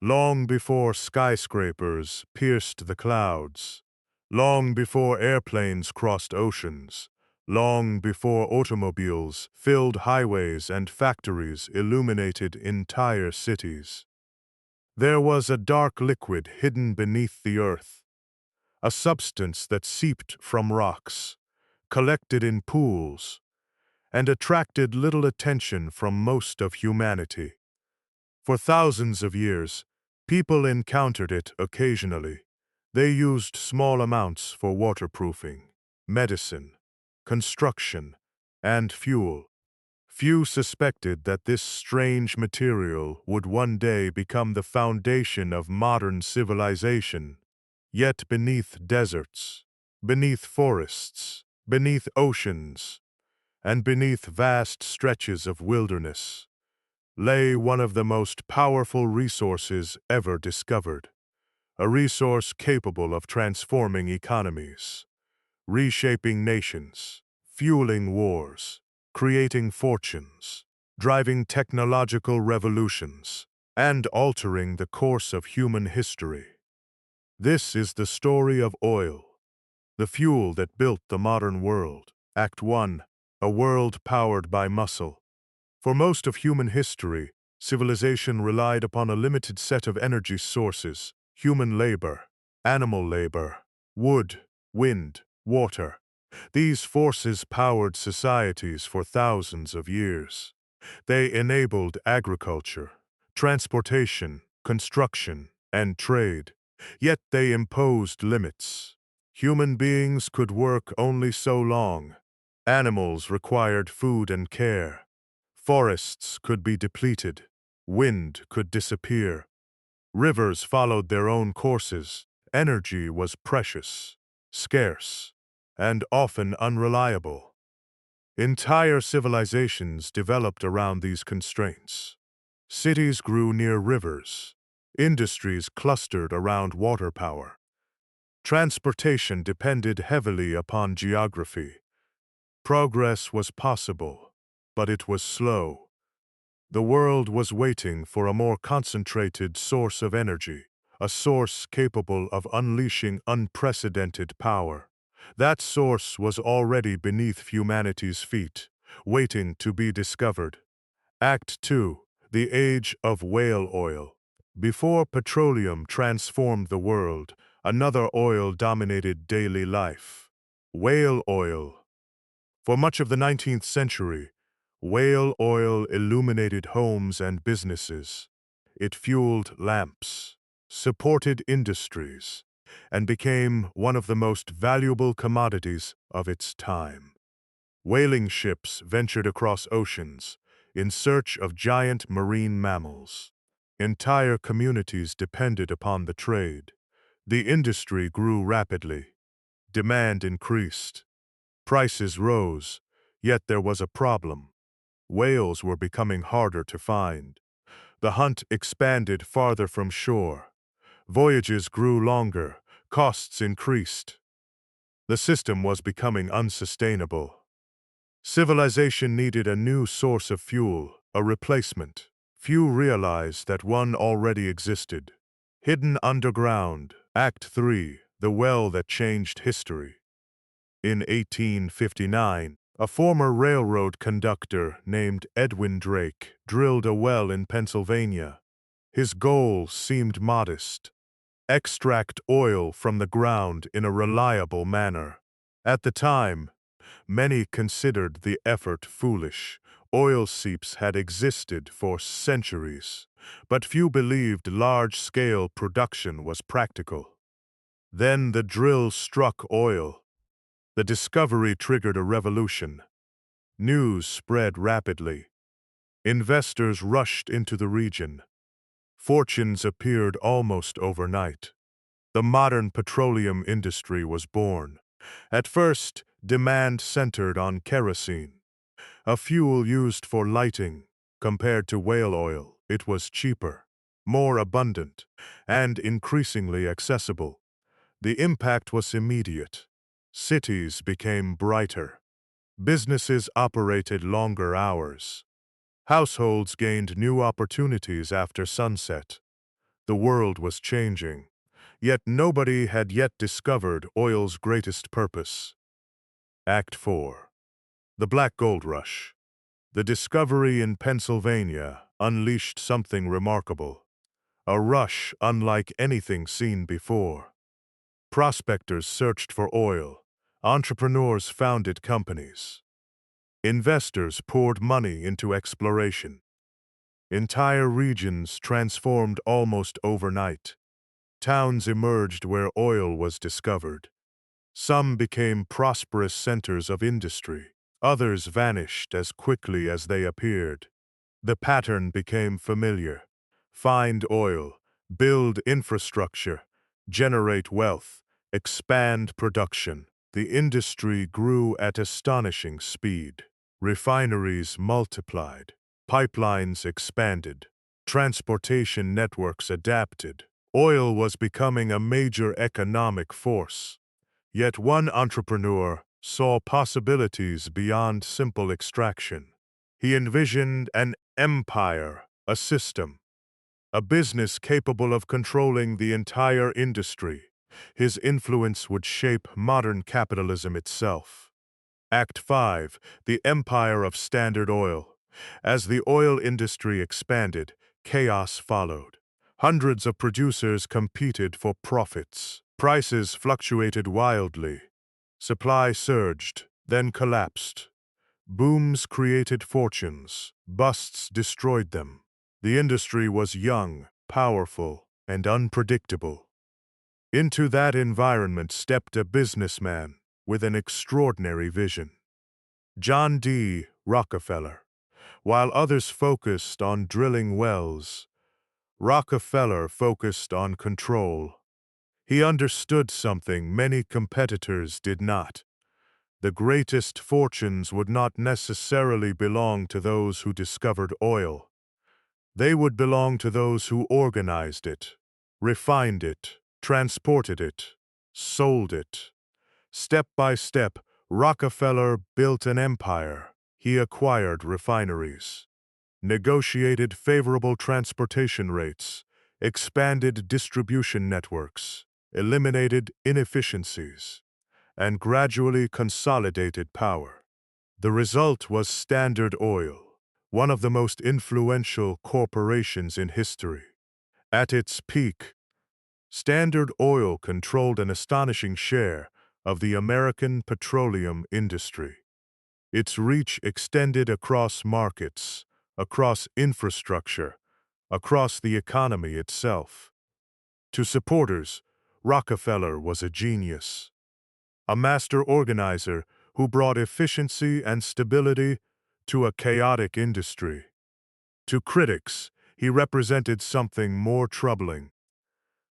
long before skyscrapers pierced the clouds, long before airplanes crossed oceans, long before automobiles filled highways and factories illuminated entire cities. There was a dark liquid hidden beneath the earth, a substance that seeped from rocks, collected in pools, and attracted little attention from most of humanity. For thousands of years, people encountered it occasionally. They used small amounts for waterproofing, medicine, construction, and fuel. Few suspected that this strange material would one day become the foundation of modern civilization. Yet beneath deserts, beneath forests, beneath oceans, and beneath vast stretches of wilderness, lay one of the most powerful resources ever discovered, a resource capable of transforming economies, reshaping nations, fueling wars, creating fortunes, driving technological revolutions, and altering the course of human history. This is the story of oil, the fuel that built the modern world. Act 1. A world powered by muscle. For most of human history, civilization relied upon a limited set of energy sources: human labor, animal labor, wood, wind, water. These forces powered societies for thousands of years. They enabled agriculture, transportation, construction, and trade. Yet they imposed limits. Human beings could work only so long. Animals required food and care. Forests could be depleted. Wind could disappear. Rivers followed their own courses. Energy was precious, scarce, and often unreliable. Entire civilizations developed around these constraints. Cities grew near rivers. Industries clustered around water power. Transportation depended heavily upon geography. Progress was possible, but it was slow. The world was waiting for a more concentrated source of energy, a source capable of unleashing unprecedented power. That source was already beneath humanity's feet, waiting to be discovered. Act 2. The Age of Whale Oil. Before petroleum transformed the world, another oil dominated daily life: whale oil. For much of the 19th century, whale oil illuminated homes and businesses. It fueled lamps, supported industries, and became one of the most valuable commodities of its time. Whaling ships ventured across oceans in search of giant marine mammals. Entire communities depended upon the trade. The industry grew rapidly. Demand increased. Prices rose, yet there was a problem. Whales were becoming harder to find. The hunt expanded farther from shore. Voyages grew longer, costs increased. The system was becoming unsustainable. Civilization needed a new source of fuel, a replacement. Few realized that one already existed. Hidden underground. Act 3. The Well That Changed History. In 1859, a former railroad conductor named Edwin Drake drilled a well in Pennsylvania. His goal seemed modest: extract oil from the ground in a reliable manner. At the time, many considered the effort foolish. Oil seeps had existed for centuries, but few believed large-scale production was practical. Then the drill struck oil. The discovery triggered a revolution. News spread rapidly. Investors rushed into the region. Fortunes appeared almost overnight. The modern petroleum industry was born. At first, demand centered on kerosene, a fuel used for lighting. Compared to whale oil, it was cheaper, more abundant, and increasingly accessible. The impact was immediate. Cities became brighter. Businesses operated longer hours. Households gained new opportunities after sunset. The world was changing, yet nobody had yet discovered oil's greatest purpose. Act 4. The Black Gold Rush. The discovery in Pennsylvania unleashed something remarkable, a rush unlike anything seen before. Prospectors searched for oil, entrepreneurs founded companies, investors poured money into exploration. Entire regions transformed almost overnight. Towns emerged where oil was discovered. Some became prosperous centers of industry. Others vanished as quickly as they appeared. The pattern became familiar. Find oil, build infrastructure, generate wealth, expand production. The industry grew at astonishing speed. Refineries multiplied. Pipelines expanded. Transportation networks adapted. Oil was becoming a major economic force. Yet one entrepreneur saw possibilities beyond simple extraction. He envisioned an empire, a system, a business capable of controlling the entire industry. His influence would shape modern capitalism itself. Act 5. The Empire of Standard Oil. As the oil industry expanded, chaos followed. Hundreds of producers competed for profits. Prices fluctuated wildly. Supply surged, then collapsed. Booms created fortunes. Busts destroyed them. The industry was young, powerful, and unpredictable. Into that environment stepped a businessman with an extraordinary vision. John D. Rockefeller. While others focused on drilling wells, Rockefeller focused on control. He understood something many competitors did not. The greatest fortunes would not necessarily belong to those who discovered oil. They would belong to those who organized it, refined it, transported it, sold it. Step by step, Rockefeller built an empire. He acquired refineries, negotiated favorable transportation rates, expanded distribution networks, eliminated inefficiencies, and gradually consolidated power. The result was Standard Oil, one of the most influential corporations in history. At its peak, Standard Oil controlled an astonishing share of the American petroleum industry. Its reach extended across markets, across infrastructure, across the economy itself. To supporters, Rockefeller was a genius, a master organizer who brought efficiency and stability to a chaotic industry. To critics, he represented something more troubling: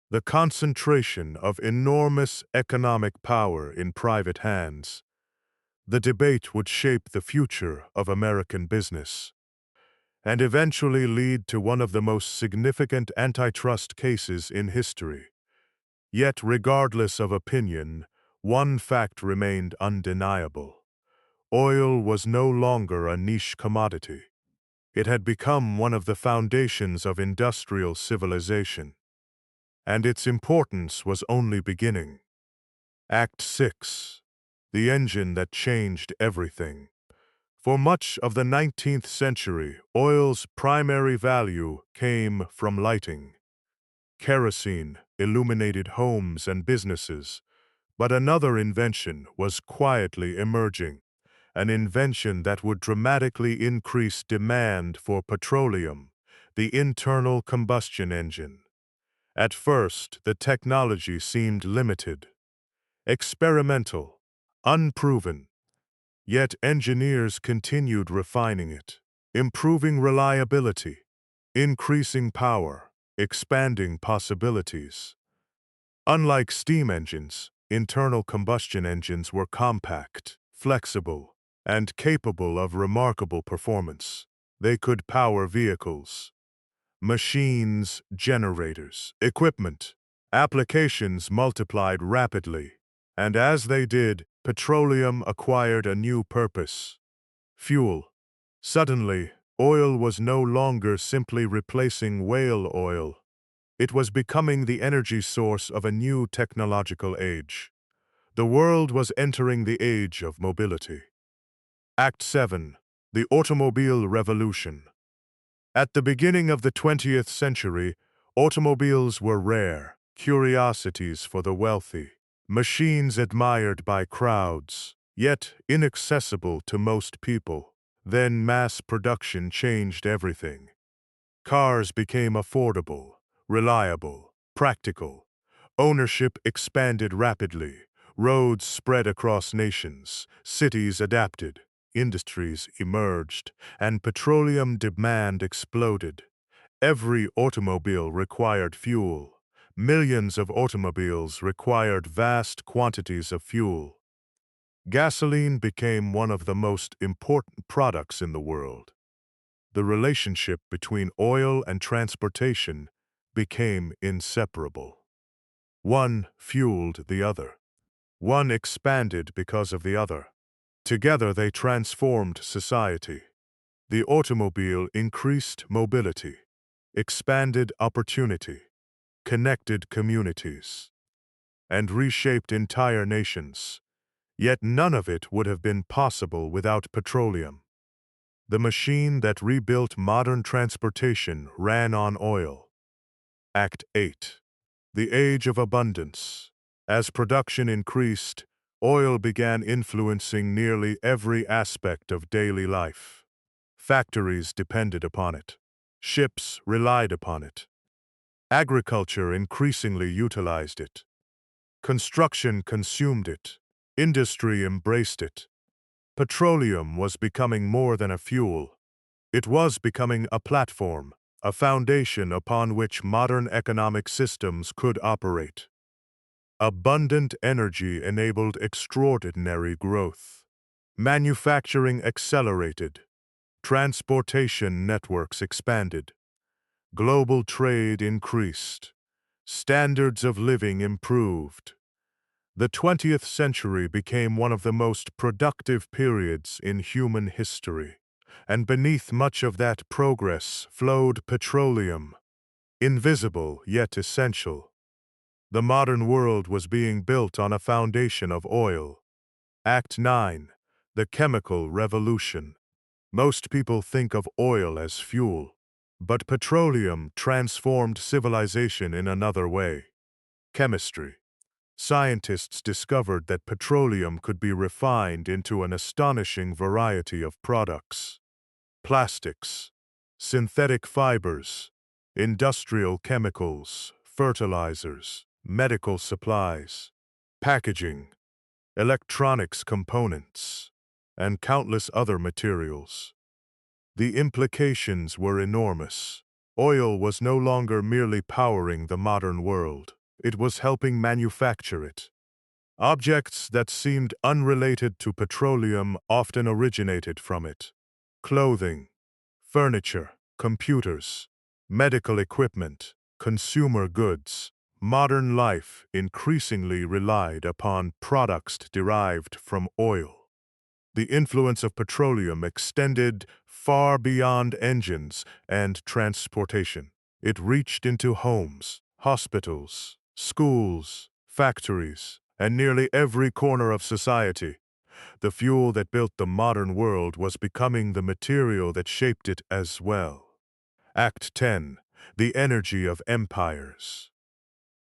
the concentration of enormous economic power in private hands. The debate would shape the future of American business, and eventually lead to one of the most significant antitrust cases in history. Yet, regardless of opinion, one fact remained undeniable. Oil was no longer a niche commodity. It had become one of the foundations of industrial civilization, and its importance was only beginning. Act 6. The engine that changed everything. For much of the 19th century, oil's primary value came from lighting. Kerosene illuminated homes and businesses, but another invention was quietly emerging, an invention that would dramatically increase demand for petroleum: the internal combustion engine. At first, the technology seemed limited, experimental, unproven. Yet engineers continued refining it, improving reliability, increasing power, expanding possibilities. Unlike steam engines, internal combustion engines were compact, flexible, and capable of remarkable performance. They could power vehicles, machines, generators, equipment. Applications multiplied rapidly, and as they did, petroleum acquired a new purpose: fuel. Suddenly, oil was no longer simply replacing whale oil. It was becoming the energy source of a new technological age. The world was entering the age of mobility. Act 7. The Automobile Revolution. At the beginning of the 20th century, automobiles were rare, curiosities for the wealthy, machines admired by crowds, yet inaccessible to most people. Then mass production changed everything. Cars became affordable, reliable, practical. Ownership expanded rapidly. Roads spread across nations. Cities adapted. Industries emerged, and petroleum demand exploded. Every automobile required fuel. Millions of automobiles required vast quantities of fuel. Gasoline became one of the most important products in the world. The relationship between oil and transportation became inseparable. One fueled the other. One expanded because of the other. Together they transformed society. The automobile increased mobility, expanded opportunity, connected communities, and reshaped entire nations. Yet none of it would have been possible without petroleum. The machine that rebuilt modern transportation ran on oil. Act 8. The Age of Abundance. As production increased, oil began influencing nearly every aspect of daily life. Factories depended upon it. Ships relied upon it. Agriculture increasingly utilized it. Construction consumed it. Industry embraced it. Petroleum was becoming more than a fuel. It was becoming a platform, a foundation upon which modern economic systems could operate. Abundant energy enabled extraordinary growth. Manufacturing accelerated. Transportation networks expanded. Global trade increased. Standards of living improved. The 20th century became one of the most productive periods in human history, and beneath much of that progress flowed petroleum, invisible yet essential. The modern world was being built on a foundation of oil. Act 9. The Chemical Revolution. Most people think of oil as fuel, but petroleum transformed civilization in another way. Chemistry. Scientists discovered that petroleum could be refined into an astonishing variety of products. Plastics, synthetic fibers, industrial chemicals, fertilizers, medical supplies, packaging, electronics components, and countless other materials. The implications were enormous. Oil was no longer merely powering the modern world. It was helping manufacture it. Objects that seemed unrelated to petroleum often originated from it. Clothing, furniture, computers, medical equipment, consumer goods. Modern life increasingly relied upon products derived from oil. The influence of petroleum extended far beyond engines and transportation. It reached into homes, hospitals, schools, factories, and nearly every corner of society. The fuel that built the modern world was becoming the material that shaped it as well. Act 10. The Energy of Empires.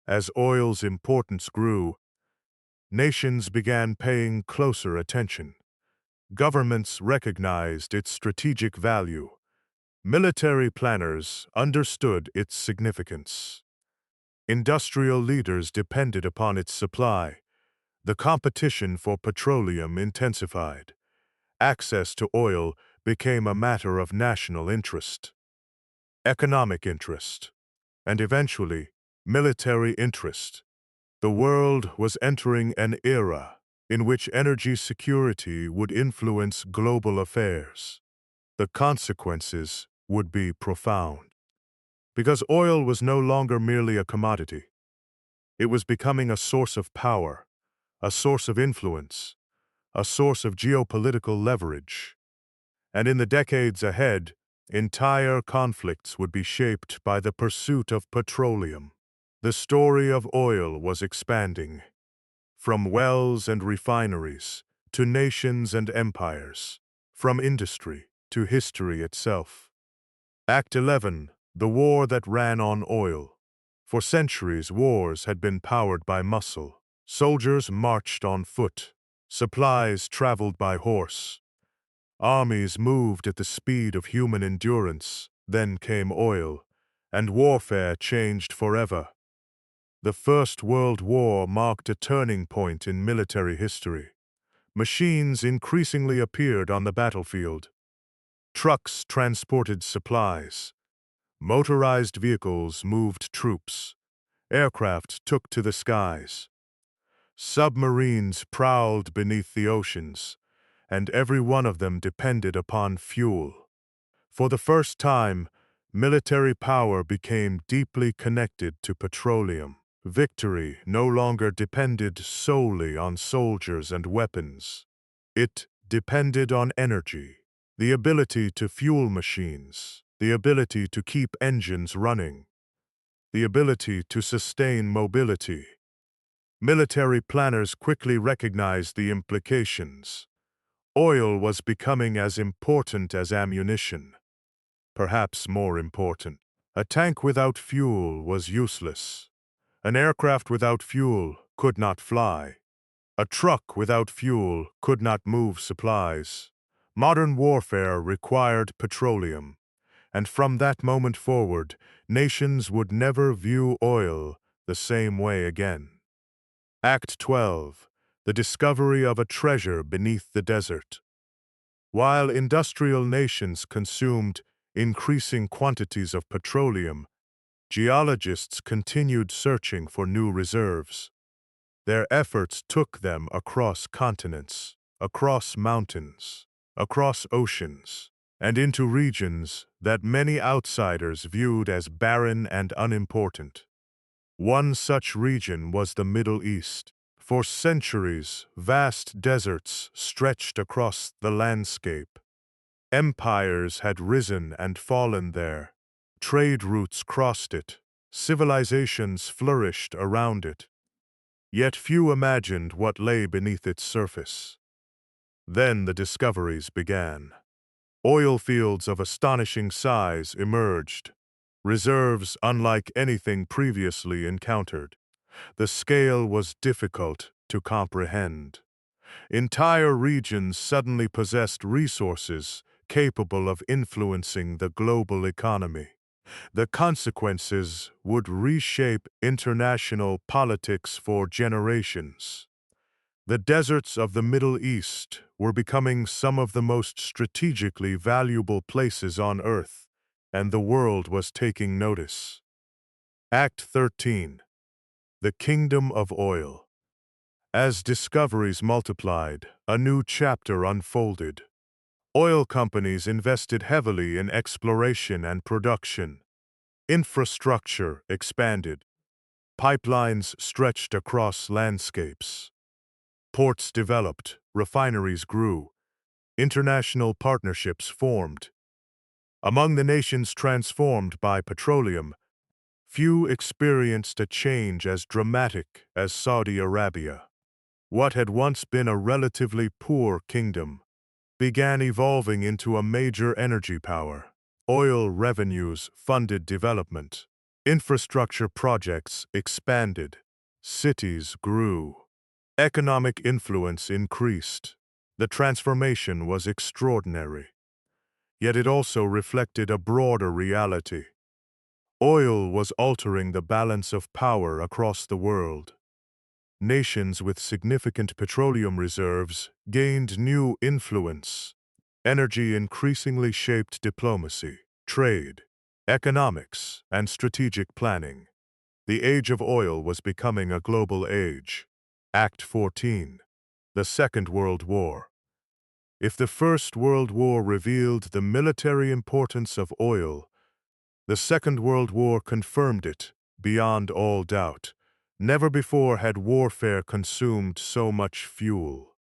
As oil's importance grew, nations began paying closer attention. Governments recognized its strategic value. Military planners understood its significance. Industrial leaders depended upon its supply. The competition for petroleum intensified. Access to oil became a matter of national interest, economic interest, and eventually, military interest. The world was entering an era in which energy security would influence global affairs. The consequences would be profound. Because oil was no longer merely a commodity. It was becoming a source of power, a source of influence, a source of geopolitical leverage. And in the decades ahead, Entire conflicts would be shaped by the pursuit of petroleum. The story of oil was expanding, from wells and refineries to nations and empires, from industry to history itself. Act 11, the war that ran on oil. For centuries, wars had been powered by muscle. Soldiers marched on foot. Supplies traveled by horse. Armies moved at the speed of human endurance. Then came oil, and warfare changed forever. The First World War marked a turning point in military history. Machines increasingly appeared on the battlefield. Trucks transported supplies. Motorized vehicles moved troops. Aircraft took to the skies. Submarines prowled beneath the oceans, and every one of them depended upon fuel. For the first time, military power became deeply connected to petroleum. Victory no longer depended solely on soldiers and weapons. It depended on energy, the ability to fuel machines, the ability to keep engines running, the ability to sustain mobility. Military planners quickly recognized the implications. Oil was becoming as important as ammunition, perhaps more important. A tank without fuel was useless. An aircraft without fuel could not fly. A truck without fuel could not move supplies. Modern warfare required petroleum, and from that moment forward, nations would never view oil the same way again. Act 12, the discovery of a treasure beneath the desert. While industrial nations consumed increasing quantities of petroleum, geologists continued searching for new reserves. Their efforts took them across continents, across mountains, across oceans, and into regions that many outsiders viewed as barren and unimportant. One such region was the Middle East. For centuries, vast deserts stretched across the landscape. Empires had risen and fallen there. Trade routes crossed it. Civilizations flourished around it. Yet few imagined what lay beneath its surface. Then the discoveries began. Oil fields of astonishing size emerged, reserves unlike anything previously encountered. The scale was difficult to comprehend. Entire regions suddenly possessed resources capable of influencing the global economy. The consequences would reshape international politics for generations. The deserts of the Middle East were becoming some of the most strategically valuable places on Earth, and the world was taking notice. Act 13, the Kingdom of Oil. As discoveries multiplied, a new chapter unfolded. Oil companies invested heavily in exploration and production. Infrastructure expanded. Pipelines stretched across landscapes. Ports developed, refineries grew, international partnerships formed. Among the nations transformed by petroleum, few experienced a change as dramatic as Saudi Arabia. What had once been a relatively poor kingdom began evolving into a major energy power. Oil revenues funded development. Infrastructure projects expanded. Cities grew. Economic influence increased. The transformation was extraordinary. Yet it also reflected a broader reality. Oil was altering the balance of power across the world. Nations with significant petroleum reserves gained new influence. Energy increasingly shaped diplomacy, trade, economics, and strategic planning. The age of oil was becoming a global age. Act 14, the Second World War. If the First World War revealed the military importance of oil, the Second World War confirmed it beyond all doubt. Never before had warfare consumed so much fuel.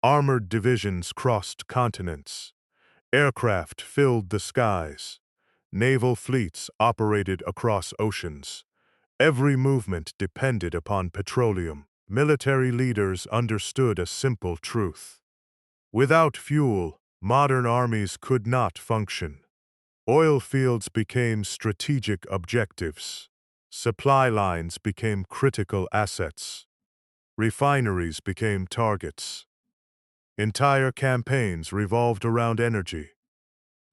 Armored divisions crossed continents. Aircraft filled the skies. Naval fleets operated across oceans. Every movement depended upon petroleum. Military leaders understood a simple truth. Without fuel, modern armies could not function. Oil fields became strategic objectives. Supply lines became critical assets. Refineries became targets. Entire campaigns revolved around energy.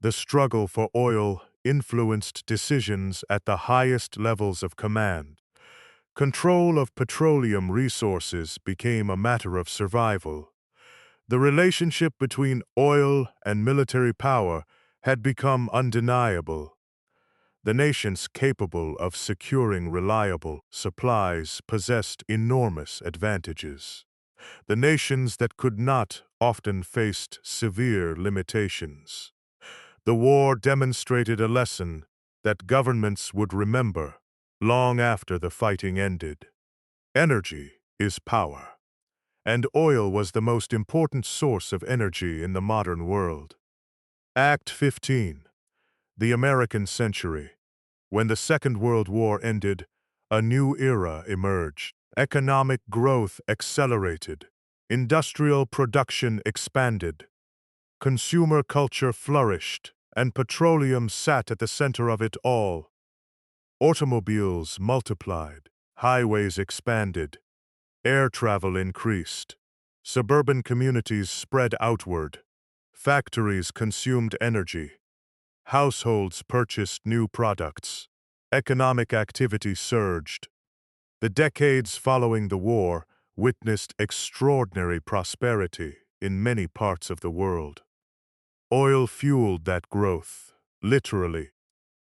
The struggle for oil influenced decisions at the highest levels of command. Control of petroleum resources became a matter of survival. The relationship between oil and military power had become undeniable. The nations capable of securing reliable supplies possessed enormous advantages. The nations that could not often faced severe limitations. The war demonstrated a lesson that governments would remember long after the fighting ended. Energy is power, and oil was the most important source of energy in the modern world. Act 15. The American Century. When the Second World War ended, a new era emerged. Economic growth accelerated. Industrial production expanded. Consumer culture flourished, and petroleum sat at the center of it all. Automobiles multiplied. Highways expanded. Air travel increased. Suburban communities spread outward. Factories consumed energy. Households purchased new products. Economic activity surged. The decades following the war witnessed extraordinary prosperity in many parts of the world. Oil fueled that growth, literally.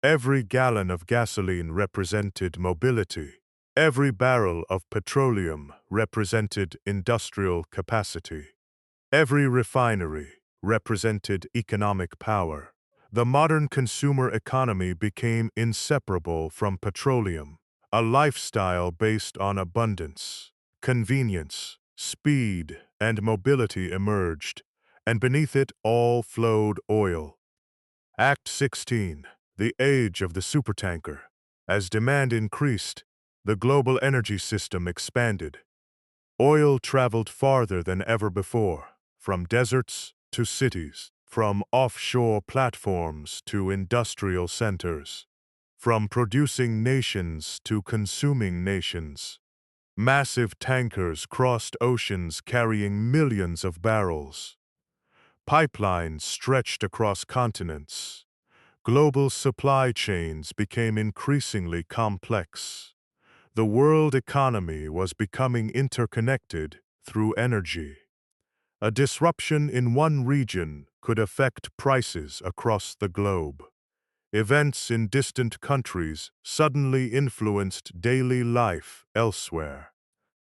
Every gallon of gasoline represented mobility. Every barrel of petroleum represented industrial capacity. Every refinery represented economic power. The modern consumer economy became inseparable from petroleum, a lifestyle based on abundance, convenience, speed, and mobility emerged, and beneath it all flowed oil. Act 16, the age of the supertanker. As demand increased, the global energy system expanded. Oil traveled farther than ever before, from deserts to cities, from offshore platforms to industrial centers, from producing nations to consuming nations. Massive tankers crossed oceans carrying millions of barrels. Pipelines stretched across continents. Global supply chains became increasingly complex. The world economy was becoming interconnected through energy. A disruption in one region could affect prices across the globe. Events in distant countries suddenly influenced daily life elsewhere.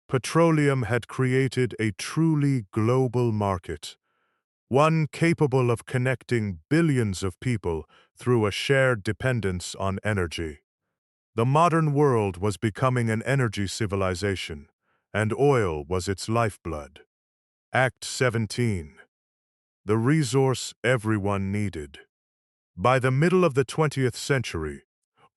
Petroleum had created a truly global market, one capable of connecting billions of people through a shared dependence on energy. The modern world was becoming an energy civilization, and oil was its lifeblood. Act 17. The resource everyone needed. By the middle of the 20th century,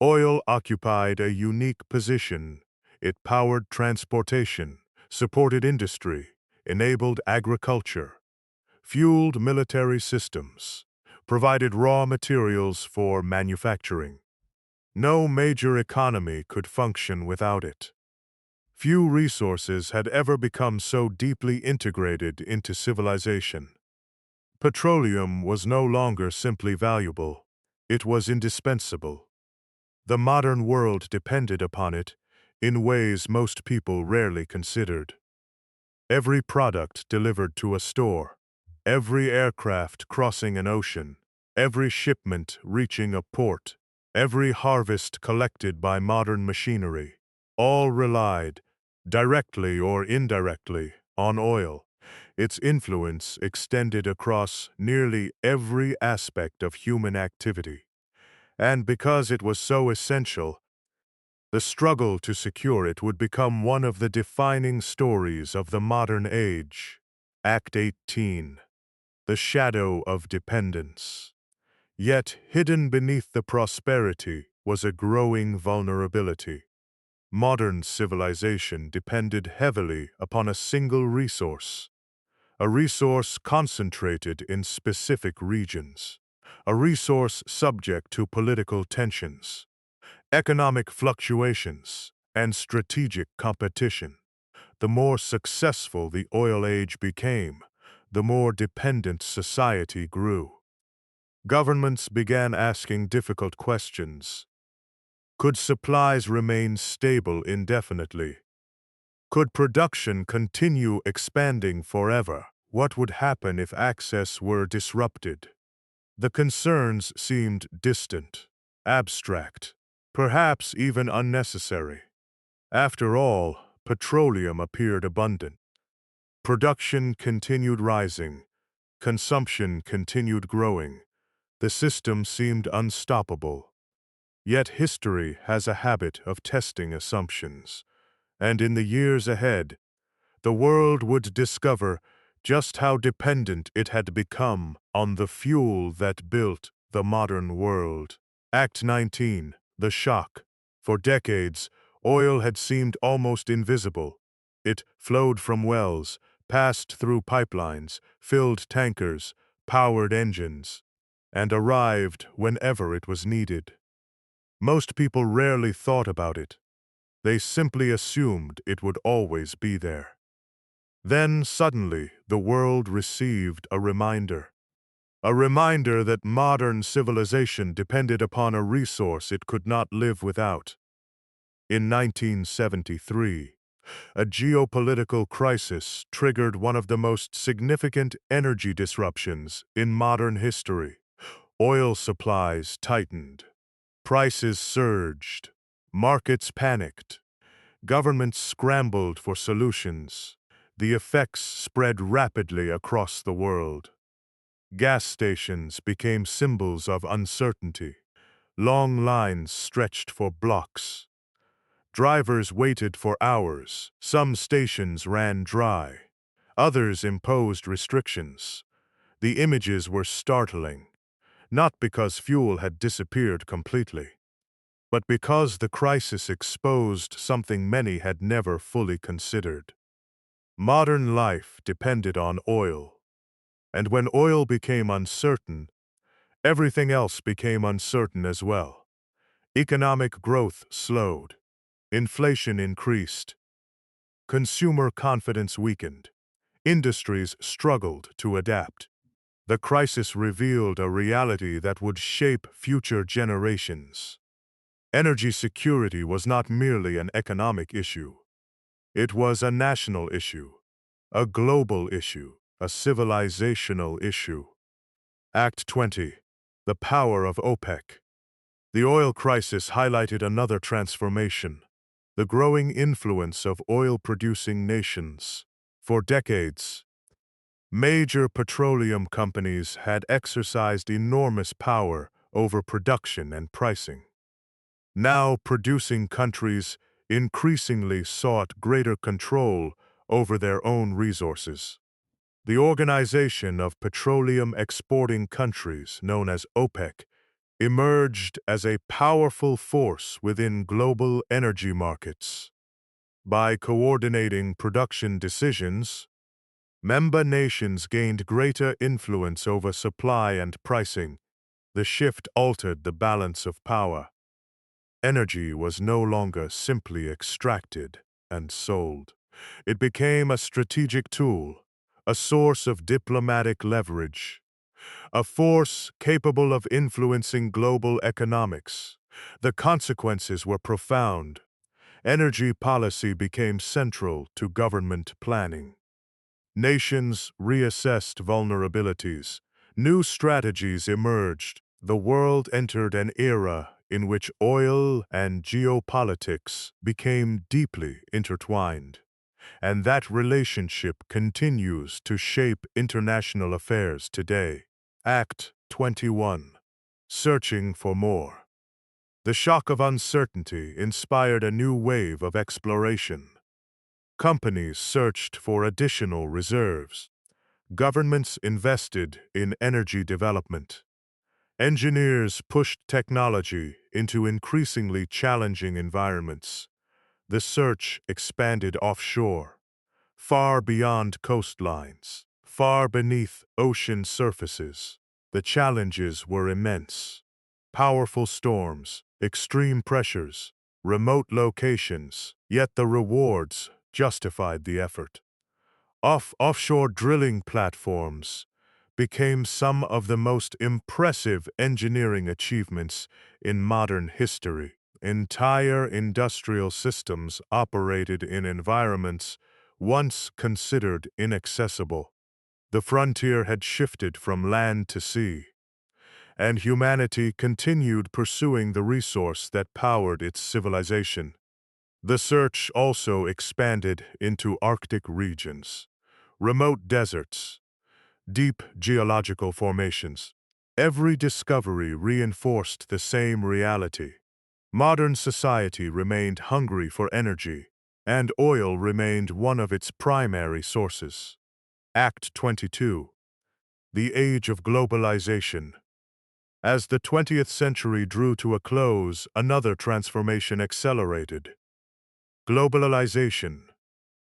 oil occupied a unique position. It powered transportation, supported industry, enabled agriculture, fueled military systems, provided raw materials for manufacturing. No major economy could function without it. Few resources had ever become so deeply integrated into civilization. Petroleum was no longer simply valuable, it was indispensable. The modern world depended upon it in ways most people rarely considered. Every product delivered to a store, every aircraft crossing an ocean, every shipment reaching a port, every harvest collected by modern machinery, all relied, directly or indirectly, on oil. Its influence extended across nearly every aspect of human activity. And because it was so essential, the struggle to secure it would become one of the defining stories of the modern age. Act 18. the shadow of dependence. Yet hidden beneath the prosperity was a growing vulnerability. Modern civilization depended heavily upon a single resource, a resource concentrated in specific regions, a resource subject to political tensions, economic fluctuations, and strategic competition. The more successful the oil age became, the more dependent society grew. Governments began asking difficult questions. Could supplies remain stable indefinitely? Could production continue expanding forever? What would happen if access were disrupted? The concerns seemed distant, abstract, perhaps even unnecessary. After all, petroleum appeared abundant. Production continued rising. Consumption continued growing. The system seemed unstoppable. Yet history has a habit of testing assumptions, and in the years ahead, the world would discover just how dependent it had become on the fuel that built the modern world. Act 19, The Shock. For decades, oil had seemed almost invisible. It flowed from wells, passed through pipelines, filled tankers, powered engines, and arrived whenever it was needed. Most people rarely thought about it. They simply assumed it would always be there. Then, suddenly, the world received a reminder. A reminder that modern civilization depended upon a resource it could not live without. In 1973, a geopolitical crisis triggered one of the most significant energy disruptions in modern history. Oil supplies tightened. Prices surged. Markets panicked. Governments scrambled for solutions. The effects spread rapidly across the world. Gas stations became symbols of uncertainty. Long lines stretched for blocks. Drivers waited for hours. Some stations ran dry. Others imposed restrictions. The images were startling, not because fuel had disappeared completely, but because the crisis exposed something many had never fully considered. Modern life depended on oil, and when oil became uncertain, everything else became uncertain as well. Economic growth slowed. Inflation increased. Consumer confidence weakened. Industries struggled to adapt. The crisis revealed a reality that would shape future generations. Energy security was not merely an economic issue. It was a national issue, a global issue, a civilizational issue. Act 20. The Power of OPEC. The oil crisis highlighted another transformation: the growing influence of oil-producing nations. For decades, major petroleum companies had exercised enormous power over production and pricing. Now, producing countries increasingly sought greater control over their own resources. The Organization of Petroleum Exporting Countries, known as OPEC, emerged as a powerful force within global energy markets. By coordinating production decisions, member nations gained greater influence over supply and pricing. The shift altered the balance of power. Energy was no longer simply extracted and sold. It became a strategic tool, a source of diplomatic leverage, a force capable of influencing global economics. The consequences were profound. Energy policy became central to government planning. Nations reassessed vulnerabilities. New strategies emerged. The world entered an era in which oil and geopolitics became deeply intertwined. And that relationship continues to shape international affairs today. Act 21. Searching for more. The shock of uncertainty inspired a new wave of exploration. Companies searched for additional reserves. Governments invested in energy development. Engineers pushed technology into increasingly challenging environments. The search expanded offshore, far beyond coastlines, far beneath ocean surfaces. The challenges were immense. Powerful storms, extreme pressures, remote locations, yet the rewards justified the effort. Offshore drilling platforms became some of the most impressive engineering achievements in modern history. Entire industrial systems operated in environments once considered inaccessible. The frontier had shifted from land to sea, and humanity continued pursuing the resource that powered its civilization. The search also expanded into Arctic regions, remote deserts, deep geological formations. Every discovery reinforced the same reality. Modern society remained hungry for energy, and oil remained one of its primary sources. Act 22. The Age of Globalization. As the 20th century drew to a close, another transformation accelerated. Globalization.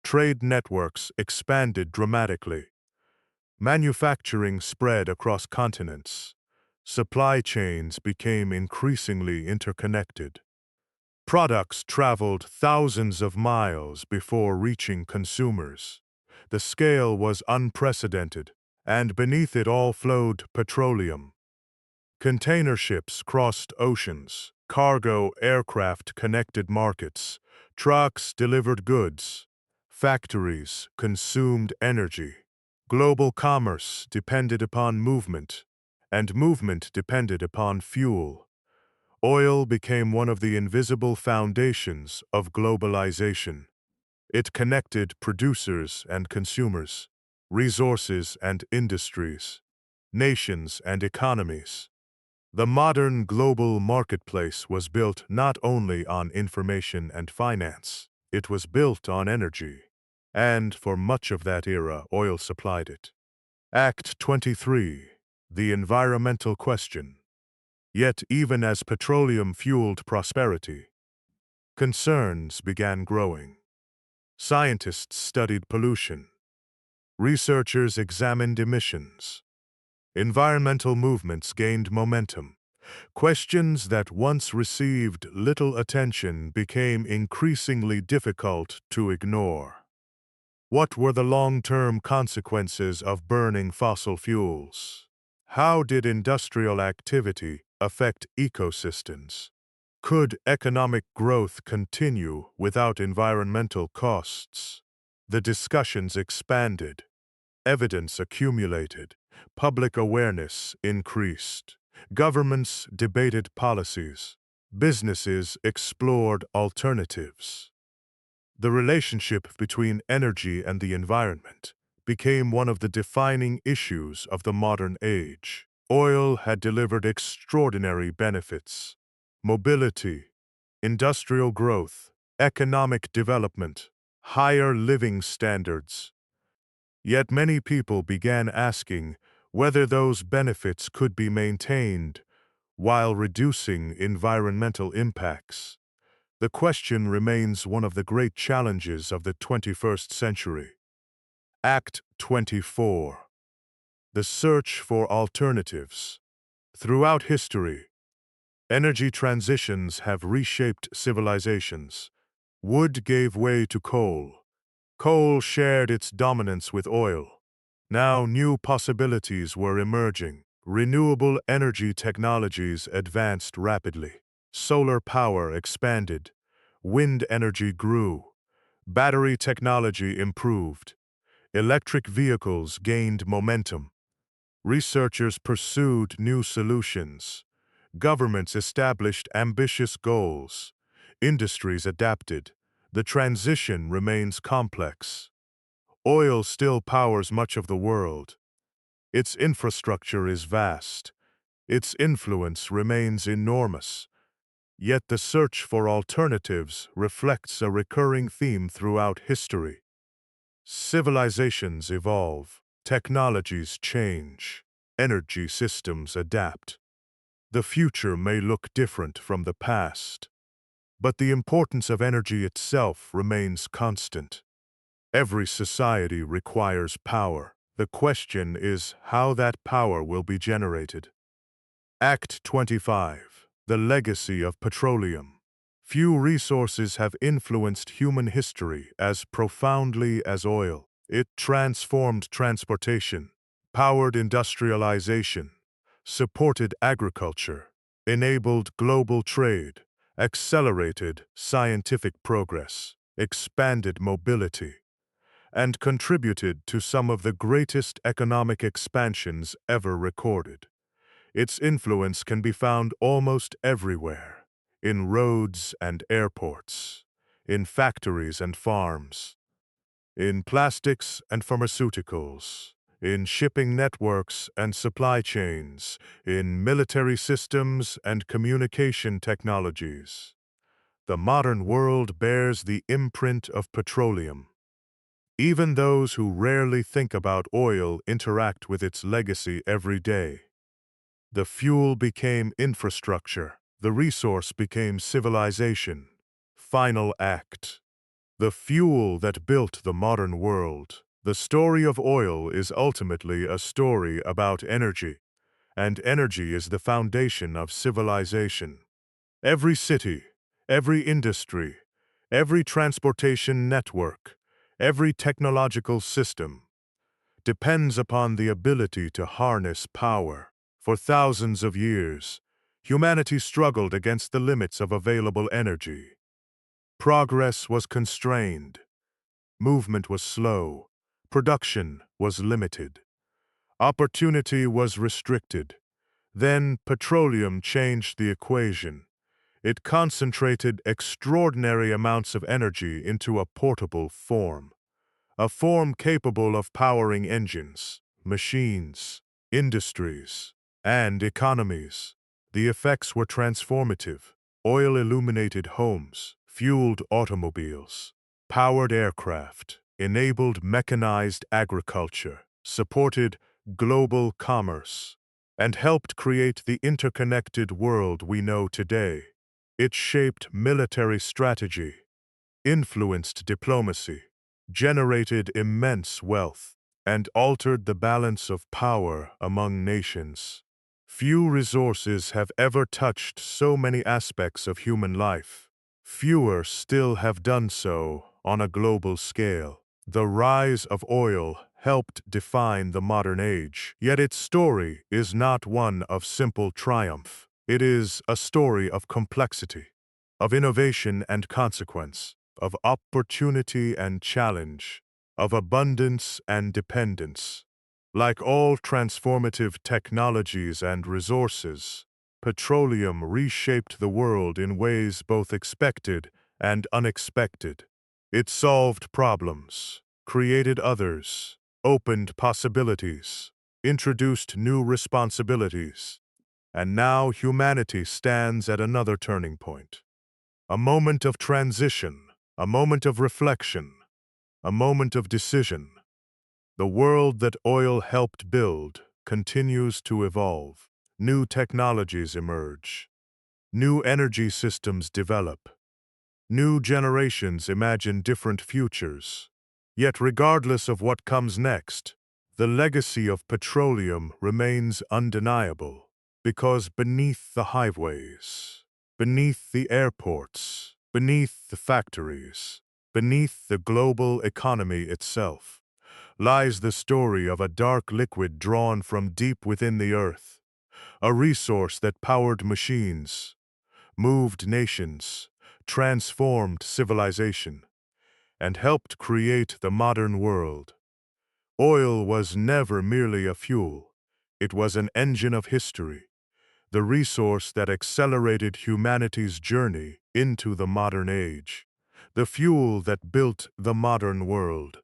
Trade networks expanded dramatically. Manufacturing spread across continents. Supply chains became increasingly interconnected. Products traveled thousands of miles before reaching consumers. The scale was unprecedented, and beneath it all flowed petroleum. Container ships crossed oceans, cargo aircraft connected markets, trucks delivered goods, factories consumed energy. Global commerce depended upon movement, and movement depended upon fuel. Oil became one of the invisible foundations of globalization. It connected producers and consumers, resources and industries, nations and economies. The modern global marketplace was built not only on information and finance, it was built on energy. And for much of that era, oil supplied it. Act 23. The Environmental Question. Yet even as petroleum fueled prosperity, concerns began growing. Scientists studied pollution. Researchers examined emissions. Environmental movements gained momentum. Questions that once received little attention became increasingly difficult to ignore. What were the long-term consequences of burning fossil fuels? How did industrial activity affect ecosystems? Could economic growth continue without environmental costs? The discussions expanded. Evidence accumulated. Public awareness increased. Governments debated policies. Businesses explored alternatives. The relationship between energy and the environment became one of the defining issues of the modern age. Oil had delivered extraordinary benefits: mobility, industrial growth, economic development, higher living standards. Yet many people began asking whether those benefits could be maintained while reducing environmental impacts. The question remains one of the great challenges of the 21st century. Act 24. The Search for Alternatives. Throughout history, energy transitions have reshaped civilizations. Wood gave way to coal. Coal shared its dominance with oil. Now new possibilities were emerging. Renewable energy technologies advanced rapidly. Solar power expanded. Wind energy grew. Battery technology improved. Electric vehicles gained momentum. Researchers pursued new solutions. Governments established ambitious goals. Industries adapted. The transition remains complex. Oil still powers much of the world. Its infrastructure is vast. Its influence remains enormous. Yet the search for alternatives reflects a recurring theme throughout history. Civilizations evolve. Technologies change. Energy systems adapt. The future may look different from the past, but the importance of energy itself remains constant. Every society requires power. The question is how that power will be generated. Act 25. The legacy of petroleum. Few resources have influenced human history as profoundly as oil. It transformed transportation, powered industrialization, supported agriculture, enabled global trade, accelerated scientific progress, expanded mobility, and contributed to some of the greatest economic expansions ever recorded. Its influence can be found almost everywhere, in roads and airports, in factories and farms, in plastics and pharmaceuticals, in shipping networks and supply chains, in military systems and communication technologies. The modern world bears the imprint of petroleum. Even those who rarely think about oil interact with its legacy every day. The fuel became infrastructure. The resource became civilization. Final act. The fuel that built the modern world. The story of oil is ultimately a story about energy, and energy is the foundation of civilization. Every city, every industry, every transportation network, every technological system depends upon the ability to harness power. For thousands of years, humanity struggled against the limits of available energy. Progress was constrained. Movement was slow. Production was limited. Opportunity was restricted. Then petroleum changed the equation. It concentrated extraordinary amounts of energy into a portable form. A form capable of powering engines, machines, industries, and economies. The effects were transformative. Oil illuminated homes, fueled automobiles, powered aircraft, enabled mechanized agriculture, supported global commerce, and helped create the interconnected world we know today. It shaped military strategy, influenced diplomacy, generated immense wealth, and altered the balance of power among nations. Few resources have ever touched so many aspects of human life. Fewer still have done so on a global scale. The rise of oil helped define the modern age, yet its story is not one of simple triumph. It is a story of complexity, of innovation and consequence, of opportunity and challenge, of abundance and dependence. Like all transformative technologies and resources, petroleum reshaped the world in ways both expected and unexpected. It solved problems, created others, opened possibilities, introduced new responsibilities, and now humanity stands at another turning point. A moment of transition, a moment of reflection, a moment of decision. The world that oil helped build continues to evolve. New technologies emerge. New energy systems develop. New generations imagine different futures. Yet regardless of what comes next, the legacy of petroleum remains undeniable, because beneath the highways, beneath the airports, beneath the factories, beneath the global economy itself, lies the story of a dark liquid drawn from deep within the earth, a resource that powered machines, moved nations, transformed civilization, and helped create the modern world. Oil was never merely a fuel. It was an engine of history, the resource that accelerated humanity's journey into the modern age, the fuel that built the modern world.